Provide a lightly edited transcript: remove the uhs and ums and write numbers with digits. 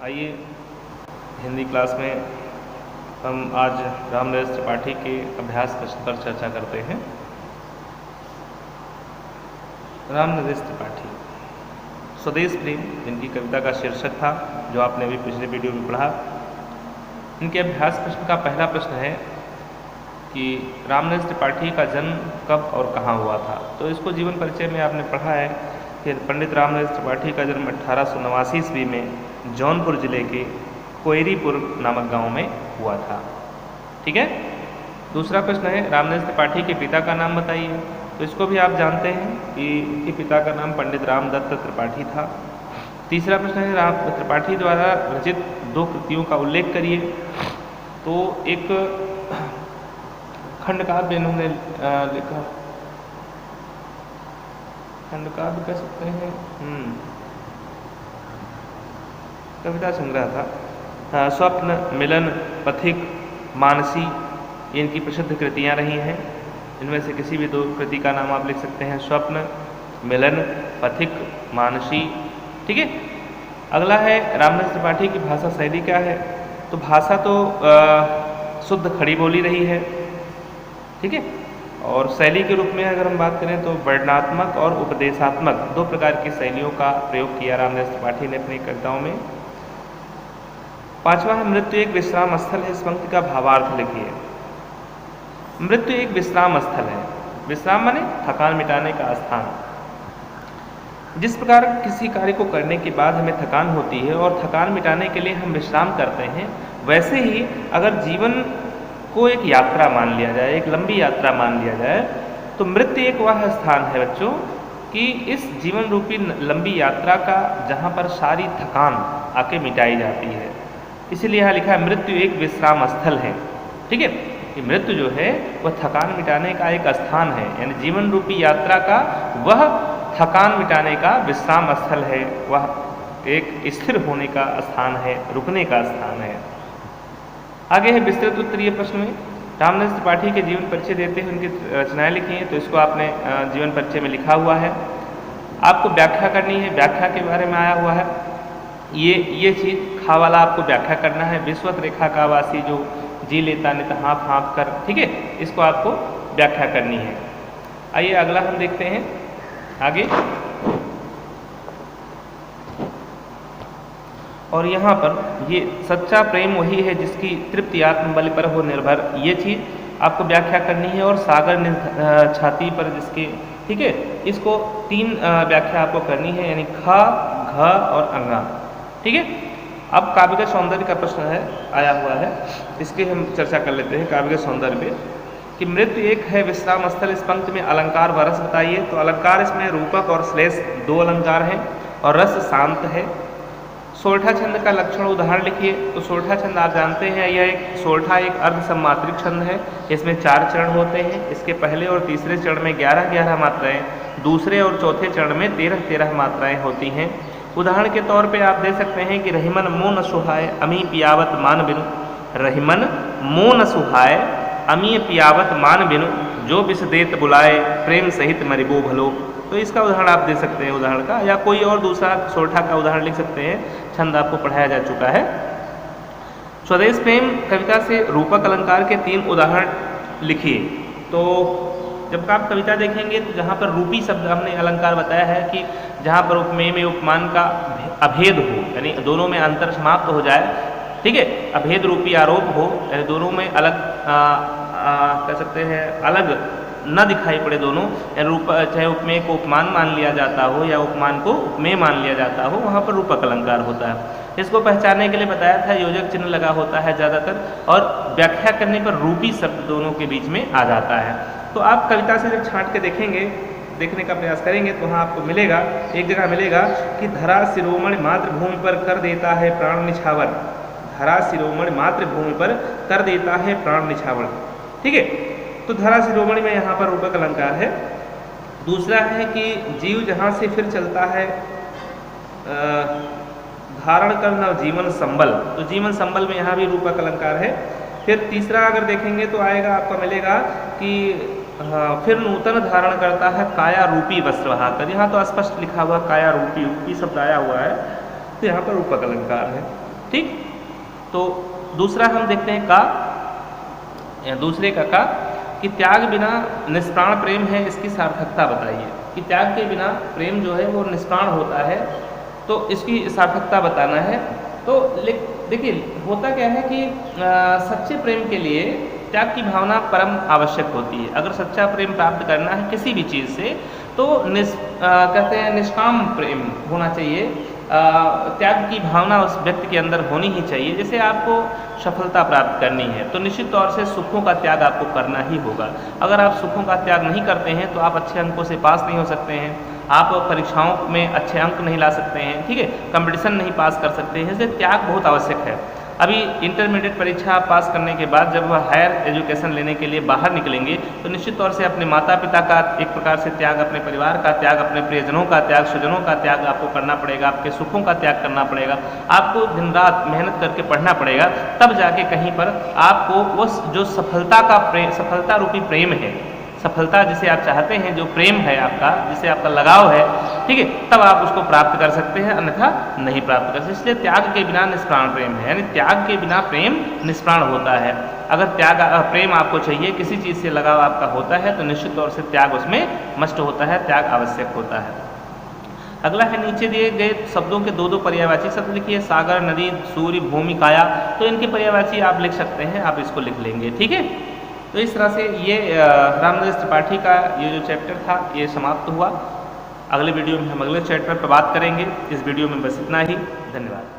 आइए हिंदी क्लास में हम आज रामनरेश त्रिपाठी के अभ्यास प्रश्न पर चर्चा करते हैं। रामनरेश त्रिपाठी स्वदेश प्रेम इनकी कविता का शीर्षक था, जो आपने अभी पिछले वीडियो में पढ़ा। इनके अभ्यास प्रश्न का पहला प्रश्न है कि रामनरेश त्रिपाठी का जन्म कब और कहाँ हुआ था। तो इसको जीवन परिचय में आपने पढ़ा है कि पंडित रामनरेश त्रिपाठी का जन्म 1889 ईस्वी में जौनपुर जिले के कोयरीपुर नामक गांव में हुआ था। ठीक है। दूसरा प्रश्न है रामनरेश त्रिपाठी के पिता का नाम बताइए। तो इसको भी आप जानते हैं कि इनके पिता का नाम पंडित रामदत्त त्रिपाठी था। तीसरा प्रश्न है राम त्रिपाठी द्वारा रचित 2 कृतियों का उल्लेख करिए। तो एक खंडकाव्य इन्होंने लिखा, खंडकाव्य कह सकते हैं, कविता संग्रह था। स्वप्न, मिलन, पथिक, मानसी, ये इनकी प्रसिद्ध कृतियाँ रही हैं। इनमें से किसी भी 2 कृति का नाम आप लिख सकते हैं, स्वप्न, मिलन, पथिक, मानसी। ठीक है। अगला है रामनरेश त्रिपाठी की भाषा शैली क्या है। तो भाषा तो शुद्ध खड़ी बोली रही है। ठीक है। और शैली के रूप में अगर हम बात करें तो वर्णनात्मक और उपदेशात्मक 2 प्रकार की शैलियों का प्रयोग किया रामनरेश त्रिपाठी ने अपनी कविताओं में। 5वां है मृत्यु एक विश्राम स्थल है। इस पंक्ति का भावार्थ लिखिए। मृत्यु एक विश्राम स्थल है। विश्राम माने थकान मिटाने का स्थान। जिस प्रकार किसी कार्य को करने के बाद हमें थकान होती है और थकान मिटाने के लिए हम विश्राम करते हैं, वैसे ही अगर जीवन को एक यात्रा मान लिया जाए, एक लंबी यात्रा मान लिया जाए, तो मृत्यु एक वह स्थान है बच्चों कि इस जीवन रूपी लंबी यात्रा का जहाँ पर सारी थकान आके मिटाई जाती है। इसीलिए यहाँ लिखा है मृत्यु एक विश्राम स्थल है। ठीक है। कि मृत्यु जो है वह थकान मिटाने का एक स्थान है, यानी जीवन रूपी यात्रा का वह थकान मिटाने का विश्राम स्थल है, वह एक स्थिर होने का स्थान है, रुकने का स्थान है। आगे है विस्तृत उत्तरीय प्रश्न में रामनरेश त्रिपाठी के जीवन परिचय देते हुए उनकी रचनाएं लिखी हैं। तो इसको आपने जीवन परिचय में लिखा हुआ है। आपको व्याख्या करनी है, व्याख्या के बारे में आया हुआ है। ये चीज़ खा वाला आपको व्याख्या करना है। विश्वत रेखा का वासी जो जी लेता नित हाँफ हाँफ कर, ठीक है, इसको आपको व्याख्या करनी है। आइए अगला हम देखते हैं आगे। और यहाँ पर ये सच्चा प्रेम वही है जिसकी तृप्ति आत्मबल पर हो निर्भर, ये चीज़ आपको व्याख्या करनी है। और सागर छाती पर जिसके, ठीक है, इसको 3 व्याख्या आपको करनी है, यानी ख, घ और अंगा। ठीक है। अब काव्य के सौंदर्य का प्रश्न है आया हुआ है, इसकी हम चर्चा कर लेते हैं। काव्य के सौंदर्य पे कि मृत्यु एक है विश्राम स्थल, इस पंक्ति में अलंकार व रस बताइए। तो अलंकार इसमें रूपक और श्लेष 2 अलंकार हैं और रस शांत है। सोरठा छंद का लक्षण उदाहरण लिखिए। तो सोरठा छंद आप जानते हैं, यह एक सोरठा एक अर्ध सम्मात्रिक छंद है। इसमें 4 चरण होते हैं। इसके पहले और तीसरे चरण में 11-11 मात्राएं, दूसरे और चौथे चरण में 13-13 मात्राएं होती हैं। उदाहरण के तौर पे आप दे सकते हैं कि रहीमन मोह न सुहाय अमी पियावत मान बिनु, रहीमन मोह न सुहाय अमी पियावत मान बिनु, जो विष देत बुलाए प्रेम सहित मरिबो भलो। तो इसका उदाहरण आप दे सकते हैं उदाहरण का, या कोई और दूसरा सोरठा का उदाहरण लिख सकते हैं। छंद आपको पढ़ाया जा चुका है। स्वदेश प्रेम कविता से रूपक अलंकार के 3 उदाहरण लिखिए। तो जब आप कविता देखेंगे तो जहाँ पर रूपी शब्द हमने अलंकार बताया है कि जहाँ पर उपमेय में उपमान का अभेद हो, यानी दोनों में अंतर समाप्त हो जाए, ठीक है, अभेद रूपी आरोप हो, यानी दोनों में अलग कह सकते हैं अलग न दिखाई पड़े दोनों, रूप चाहे उपमेय को उपमान मान लिया जाता हो या उपमान को उपमेय मान लिया जाता हो, वहाँ पर रूपक अलंकार होता है। इसको पहचानने के लिए बताया था योजक चिन्ह लगा होता है ज़्यादातर, और व्याख्या करने पर रूपी शब्द दोनों के बीच में आ जाता है। तो आप कविता से जब छांट के देखेंगे, देखने का प्रयास करेंगे, तो वहाँ आपको मिलेगा, एक जगह मिलेगा कि धरा शिरोमणि मातृभूमि पर कर देता है प्राण निछावर। धरा शिरोमणि मातृभूमि पर कर देता है प्राण निछावर। ठीक है। तो धरा शिरोमणि में यहाँ पर रूपक अलंकार है। दूसरा है कि जीव जहाँ से फिर चलता है धारण कर नव जीवन संबल। तो जीवन संबल में यहाँ भी रूपक अलंकार है। फिर तीसरा अगर देखेंगे तो आएगा, आपको मिलेगा कि फिर नूतन धारण करता है काया रूपी वस्त्र बहाकर। यहाँ तो स्पष्ट लिखा हुआ काया रूपी, रूपी शब्द आया हुआ है, तो यहाँ पर रूपक अलंकार है। ठीक। तो दूसरा हम देखते हैं का, दूसरे का कि त्याग बिना निष्प्राण प्रेम है, इसकी सार्थकता बताइए। कि त्याग के बिना प्रेम जो है वो निष्प्राण होता है, तो इसकी सार्थकता बताना है। तो देखिए होता क्या है कि सच्चे प्रेम के लिए त्याग की भावना परम आवश्यक होती है। अगर सच्चा प्रेम प्राप्त करना है किसी भी चीज़ से, तो कहते हैं निष्काम प्रेम होना चाहिए। त्याग की भावना उस व्यक्ति के अंदर होनी ही चाहिए। जैसे आपको सफलता प्राप्त करनी है तो निश्चित तौर से सुखों का त्याग आपको करना ही होगा। अगर आप सुखों का त्याग नहीं करते हैं तो आप अच्छे अंकों से पास नहीं हो सकते हैं, आप परीक्षाओं में अच्छे अंक नहीं ला सकते हैं, ठीक है, कंपटीशन नहीं पास कर सकते हैं। इसलिए त्याग बहुत आवश्यक है। अभी इंटरमीडिएट परीक्षा पास करने के बाद जब वह हायर एजुकेशन लेने के लिए बाहर निकलेंगे तो निश्चित तौर से अपने माता पिता का एक प्रकार से त्याग, अपने परिवार का त्याग, अपने प्रियजनों का त्याग, स्वजनों का त्याग आपको करना पड़ेगा, आपके सुखों का त्याग करना पड़ेगा, आपको दिन रात मेहनत करके पढ़ना पड़ेगा, तब जाके कहीं पर आपको वो जो सफलता का प्रेम, सफलता रूपी प्रेम है, सफलता जिसे आप चाहते हैं, जो प्रेम है आपका, जिसे आपका लगाव है, ठीक है, तब आप उसको प्राप्त कर सकते हैं, अन्यथा नहीं प्राप्त कर सकते। इसलिए त्याग के बिना निष्प्राण प्रेम है, यानी त्याग के बिना प्रेम निष्प्राण होता है। अगर त्याग प्रेम आपको चाहिए, किसी चीज़ से लगाव आपका होता है, तो निश्चित तौर से त्याग उसमें मस्ट होता है, त्याग आवश्यक होता है। अगला है नीचे दिए गए शब्दों के दो पर्यायवाची शब्द लिखिए। सागर, नदी, सूर्य, भूमि, काया। तो इनके पर्यायवाची आप लिख सकते हैं, आप इसको लिख लेंगे, ठीक है। तो इस तरह से ये रामनरेश त्रिपाठी का ये जो चैप्टर था ये समाप्त हुआ। अगले वीडियो में हम अगले चैप्टर पर बात करेंगे। इस वीडियो में बस इतना ही। धन्यवाद।